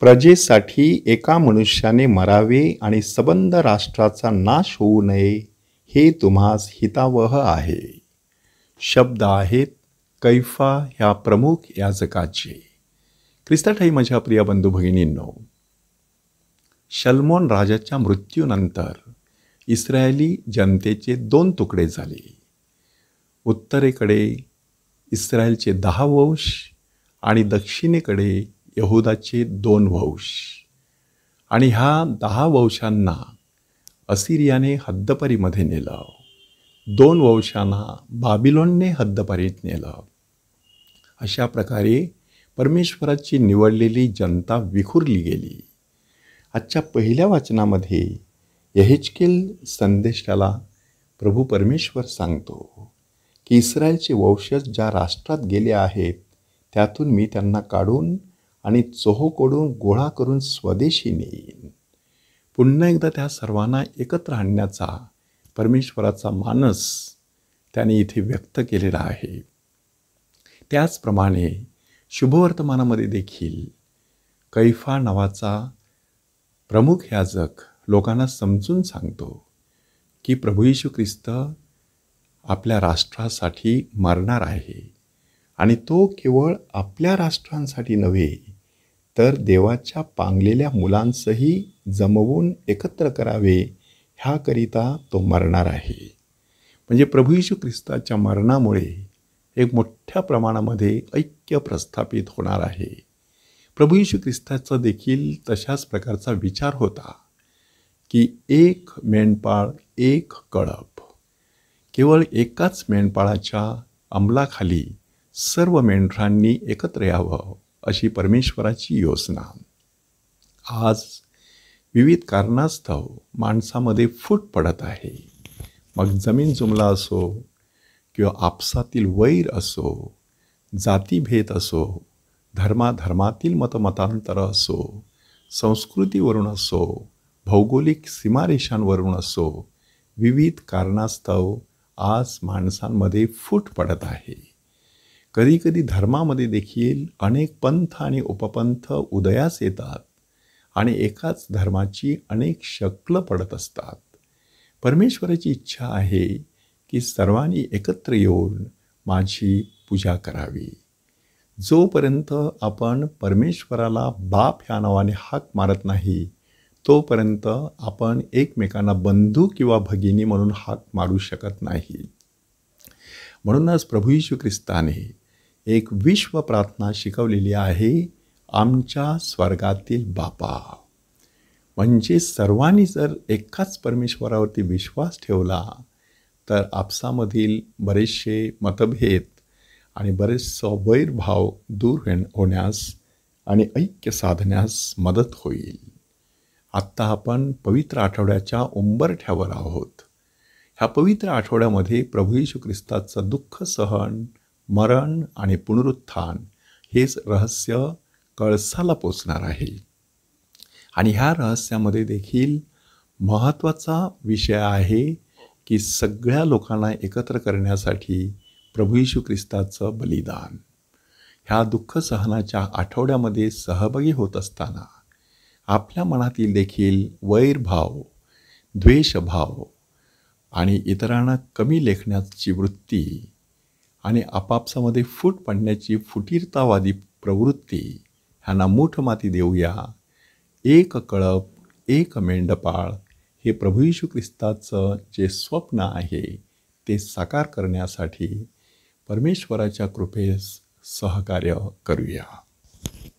प्रजेसाठी एका मनुष्याने मरावे आणि सबंध राष्ट्राचा नाश होऊ नये हे तुम्हास हितावह आहे. शब्द आहेत कैफा ह्या प्रमुख याजकाचे. ख्रिस्ताठाई माझ्या प्रिय बंधू भगिनींनो, शल्मोन राजाच्या मृत्यूनंतर इस्रायली जनतेचे 2 तुकडे झाले. उत्तरेकडे इस्रायलचे 10 वंश आणि दक्षिणेकडे यहुदाचे 2 वंश. आणि ह्या 10 वंशांना असिरियाने हद्दपारीमध्ये नेलं. 2 वंशांना बाबिलोनने हद्दपारीत नेलं. अशा प्रकारे परमेश्वराची निवडलेली जनता विखुरली गेली. आजच्या पहिल्या वाचनामध्ये यहेजकेल संदेशाला प्रभू परमेश्वर सांगतो की इस्रायलचे वंशज ज्या राष्ट्रात गेले आहेत त्यातून मी त्यांना काढून आणि चोहोकडून गोळा करून स्वदेशी नेईन. पुन्हा एकदा त्या सर्वांना एकत्र आणण्याचा परमेश्वराचा मानस त्याने इथे व्यक्त केलेला आहे. त्याचप्रमाणे शुभवर्तमानामध्ये देखील कैफा नावाचा प्रमुख याजक लोकांना समजून सांगतो की प्रभू येशू ख्रिस्त आपल्या राष्ट्रासाठी मरणार आहे आणि तो केवळ आपल्या राष्ट्रांसाठी नव्हे तर देवाच्या पांगलेल्या मुलांसही जमवून एकत्र करावे ह्याकरिता तो मरणार आहे. म्हणजे प्रभू येशू ख्रिस्ताच्या मरणामुळे एक मोठ्या प्रमाणामध्ये ऐक्य प्रस्थापित होणार आहे. प्रभू येशू ख्रिस्ताचा देखील तशाच प्रकारचा विचार होता की एक मेंढपाळ एक कळप. केवळ एकाच मेंढपाळाच्या अंमलाखाली सर्व मेंढरांनी एकत्र यावं अशी परमेश्वराची योजना. आज विविध कारणास्तव माणसामध्ये फूट पडत आहे. मग जमीन जुमला असो किंवा आपसातील वैर असो, जातीभेद असो, धर्माधर्मातील मतमतांतर असो, संस्कृतीवरून असो, भौगोलिक सीमारेषांवरून असो, विविध कारणास्तव आज माणसांमध्ये फूट पडत आहे. कधीकधी धर्मामध्ये देखील अनेक पंथ आणि उपपंथ उदयास येतात आणि एकाच धर्माची अनेक शक्ल पडत असतात. परमेश्वराची इच्छा आहे की सर्वांनी एकत्र येऊन माझी पूजा करावी. जोपर्यंत आपण परमेश्वराला बाप ह्या नावाने हाक मारत नाही तोपर्यंत आपण एकमेकांना बंधू किंवा भगिनी म्हणून हाक मारू शकत नाही. म्हणूनच प्रभू येशू ख्रिस्ताने एक विश्व प्रार्थना शिकवलेली आहे, आमच्या स्वर्गातील बापा. म्हणजे सर्वांनी जर एकाच परमेश्वरावरती विश्वास ठेवला तर आपसामधील बरेचसे मतभेद आणि बरेचसा वैरभाव दूर होण्यास आणि ऐक्य साधण्यास मदत होईल. आत्ता आपण पवित्र आठवड्याच्या उंबरठ्यावर आहोत. ह्या पवित्र आठवड्यामध्ये प्रभू येशू ख्रिस्ताचं दुःख सहन, मरण आणि पुनरुत्थान हेच रहस्य कळसाला पोचणार आहे. आणि ह्या रहस्यामध्ये देखील महत्त्वाचा विषय आहे की सगळ्या लोकांना एकत्र करण्यासाठी प्रभू येशू ख्रिस्ताचं बलिदान. ह्या दुःख सहनाच्या आठवड्यामध्ये सहभागी होत असताना आपल्या मनातील देखील वैरभाव, द्वेषभाव आणि इतरांना कमी लेखण्याची वृत्ती आणि आपापसामध्ये फूट पडण्याची फुटीरतावादी प्रवृत्ती ह्यांना मूठ माती देऊया. एक कळप एक मेंढपाळ हे प्रभू येशू ख्रिस्ताचं जे स्वप्न आहे ते साकार करण्यासाठी परमेश्वराच्या कृपेस सहकार्य करूया.